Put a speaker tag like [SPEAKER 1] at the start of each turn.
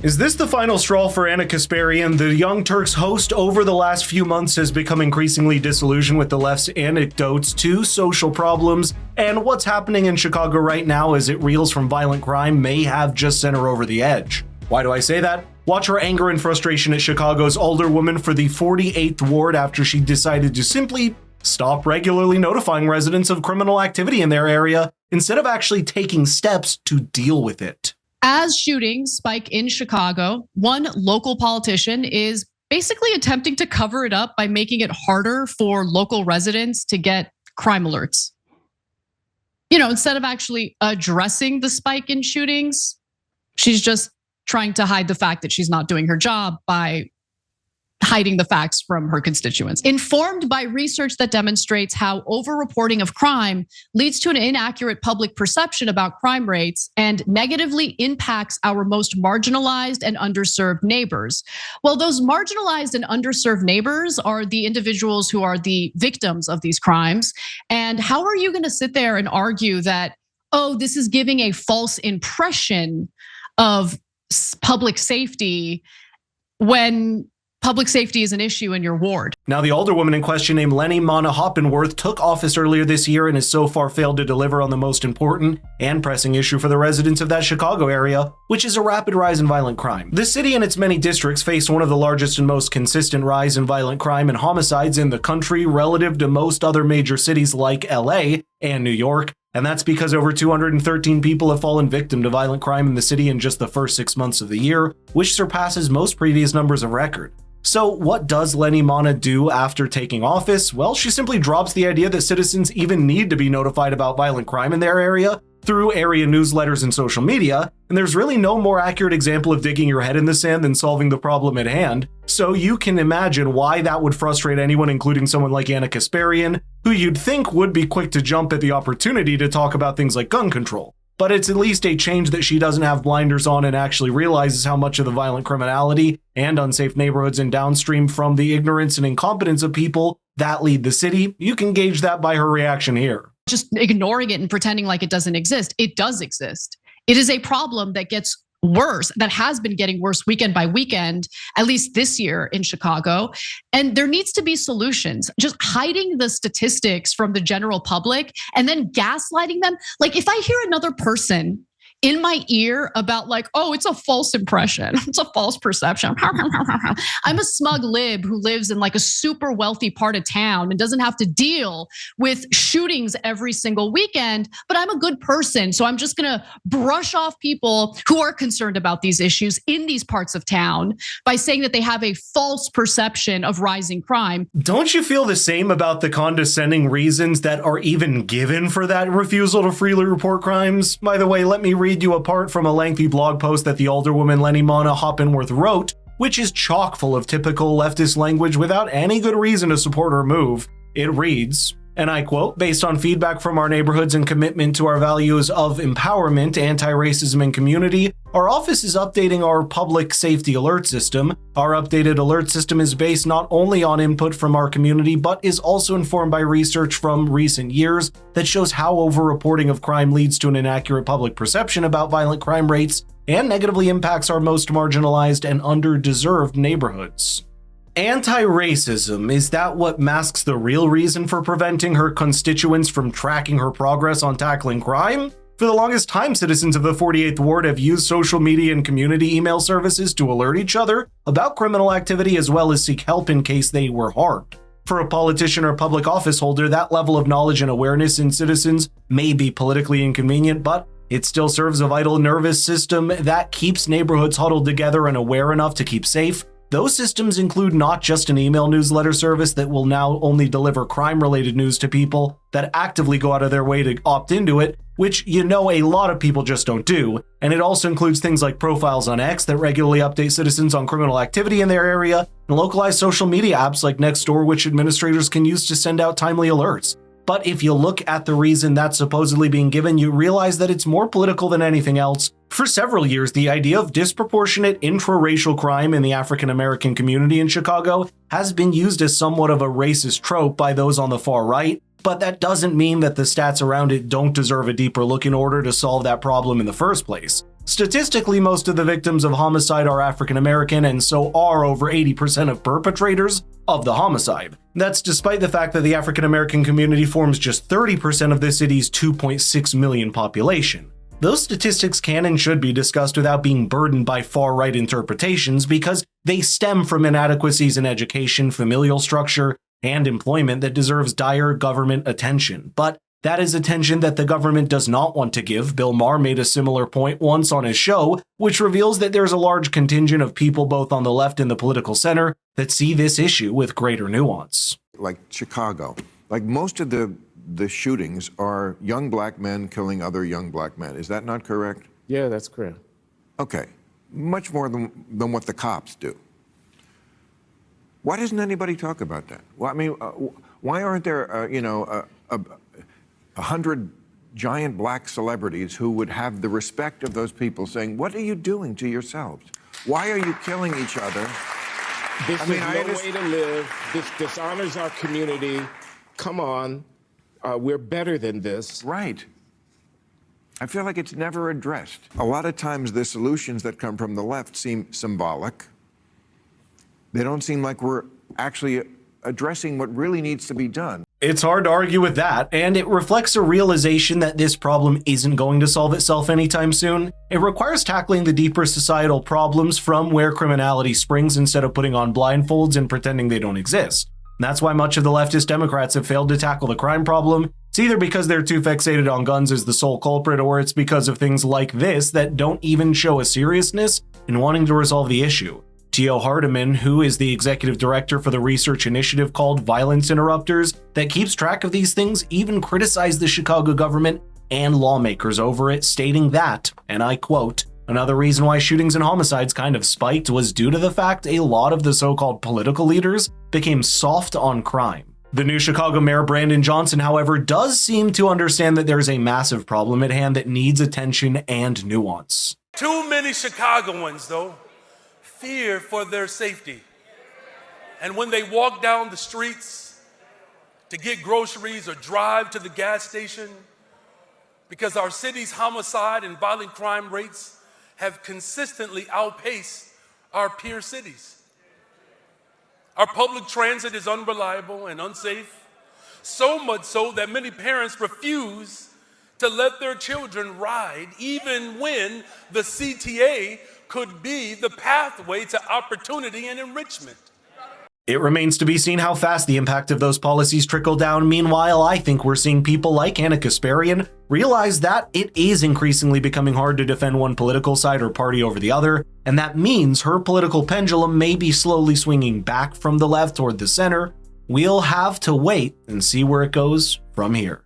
[SPEAKER 1] Is this the final straw for Ana Kasparian? The Young Turks host over the last few months has become increasingly disillusioned with the left's anecdotes to social problems, and what's happening in Chicago right now as it reels from violent crime may have just sent her over the edge. Why do I say that? Watch her anger and frustration at Chicago's alderwoman for the 48th ward after she decided to simply stop regularly notifying residents of criminal activity in their area instead of actually taking steps to deal with it.
[SPEAKER 2] As shootings spike in Chicago, one local politician is basically attempting to cover it up by making it harder for local residents to get crime alerts. Instead of actually addressing the spike in shootings, she's just trying to hide the fact that she's not doing her job by hiding the facts from her constituents. Informed by research that demonstrates how over-reporting of crime leads to an inaccurate public perception about crime rates and negatively impacts our most marginalized and underserved neighbors. Well, those marginalized and underserved neighbors are the individuals who are the victims of these crimes. And how are you going to sit there and argue that, this is giving a false impression of public safety when public safety is an issue in your ward?
[SPEAKER 1] Now, the alderwoman in question, named Lenny Mana Hoppenworth, took office earlier this year and has so far failed to deliver on the most important and pressing issue for the residents of that Chicago area, which is a rapid rise in violent crime. The city and its many districts face one of the largest and most consistent rise in violent crime and homicides in the country relative to most other major cities like LA and New York. And that's because over 213 people have fallen victim to violent crime in the city in just the first 6 months of the year, which surpasses most previous numbers of record. So what does Lenny Mana do after taking office? Well, she simply drops the idea that citizens even need to be notified about violent crime in their area through area newsletters and social media, and there's really no more accurate example of digging your head in the sand than solving the problem at hand. So you can imagine why that would frustrate anyone, including someone like Ana Kasparian, who you'd think would be quick to jump at the opportunity to talk about things like gun control. But it's at least a change that she doesn't have blinders on and actually realizes how much of the violent criminality and unsafe neighborhoods and downstream from the ignorance and incompetence of people that lead the city. You can gauge that by her reaction here.
[SPEAKER 2] Just ignoring it and pretending like it doesn't exist. It does exist. It is a problem that gets worse, that has been getting worse weekend by weekend, at least this year in Chicago. And there needs to be solutions. Just hiding the statistics from the general public and then gaslighting them. Like, if I hear another person in my ear about it's a false impression, it's a false perception. I'm a smug lib who lives in a super wealthy part of town and doesn't have to deal with shootings every single weekend, but I'm a good person. So I'm just gonna brush off people who are concerned about these issues in these parts of town by saying that they have a false perception of rising crime.
[SPEAKER 1] Don't you feel the same about the condescending reasons that are even given for that refusal to freely report crimes? By the way, let me read you a part from a lengthy blog post that the alderwoman Lenny Mana Hoppenworth wrote, which is chock full of typical leftist language without any good reason to support her move. It reads, and I quote, "Based on feedback from our neighborhoods and commitment to our values of empowerment, anti-racism, and community, our office is updating our public safety alert system. Our updated alert system is based not only on input from our community, but is also informed by research from recent years that shows how over-reporting of crime leads to an inaccurate public perception about violent crime rates and negatively impacts our most marginalized and under-deserved neighborhoods." Anti-racism, is that what masks the real reason for preventing her constituents from tracking her progress on tackling crime? For the longest time, citizens of the 48th Ward have used social media and community email services to alert each other about criminal activity as well as seek help in case they were harmed. For a politician or public office holder, that level of knowledge and awareness in citizens may be politically inconvenient, but it still serves a vital nervous system that keeps neighborhoods huddled together and aware enough to keep safe. Those systems include not just an email newsletter service that will now only deliver crime-related news to people that actively go out of their way to opt into it, which a lot of people just don't do. And it also includes things like profiles on X that regularly update citizens on criminal activity in their area, and localized social media apps like Nextdoor, which administrators can use to send out timely alerts. But if you look at the reason that's supposedly being given, you realize that it's more political than anything else. For several years, the idea of disproportionate intraracial crime in the African American community in Chicago has been used as somewhat of a racist trope by those on the far right, but that doesn't mean that the stats around it don't deserve a deeper look in order to solve that problem in the first place. Statistically, most of the victims of homicide are African American, and so are over 80% of perpetrators of the homicide. That's despite the fact that the African American community forms just 30% of the city's 2.6 million population. Those statistics can and should be discussed without being burdened by far-right interpretations because they stem from inadequacies in education, familial structure, and employment that deserves dire government attention. But that is attention that the government does not want to give. Bill Maher made a similar point once on his show, which reveals that there's a large contingent of people both on the left and the political center that see this issue with greater nuance.
[SPEAKER 3] Like Chicago, like most of the shootings are young black men killing other young black men. Is that not correct?
[SPEAKER 4] Yeah, that's correct.
[SPEAKER 3] Okay, much more than what the cops do. Why doesn't anybody talk about that? Well, I mean, why aren't there, 100 giant black celebrities who would have the respect of those people saying, what are you doing to yourselves? Why are you killing each other?
[SPEAKER 4] This is no way to live. This dishonors our community. Come on. We're better than this.
[SPEAKER 3] Right. I feel like it's never addressed. A lot of times the solutions that come from the left seem symbolic. They don't seem like we're actually addressing what really needs to be done.
[SPEAKER 1] It's hard to argue with that, and it reflects a realization that this problem isn't going to solve itself anytime soon. It requires tackling the deeper societal problems from where criminality springs instead of putting on blindfolds and pretending they don't exist. That's why much of the leftist Democrats have failed to tackle the crime problem. It's either because they're too fixated on guns as the sole culprit, or it's because of things like this that don't even show a seriousness in wanting to resolve the issue. Tio Hardiman, who is the executive director for the research initiative called Violence Interrupters that keeps track of these things, even criticized the Chicago government and lawmakers over it, stating that, and I quote, "Another reason why shootings and homicides kind of spiked was due to the fact a lot of the so-called political leaders became soft on crime." The new Chicago Mayor Brandon Johnson, however, does seem to understand that there's a massive problem at hand that needs attention and nuance.
[SPEAKER 5] Too many Chicagoans, though, fear for their safety. And when they walk down the streets to get groceries or drive to the gas station, because our city's homicide and violent crime rates have consistently outpaced our peer cities. Our public transit is unreliable and unsafe, so much so that many parents refuse to let their children ride, even when the CTA could be the pathway to opportunity and enrichment.
[SPEAKER 1] It remains to be seen how fast the impact of those policies trickle down. Meanwhile, I think we're seeing people like Ana Kasparian realize that it is increasingly becoming hard to defend one political side or party over the other, and that means her political pendulum may be slowly swinging back from the left toward the center. We'll have to wait and see where it goes from here.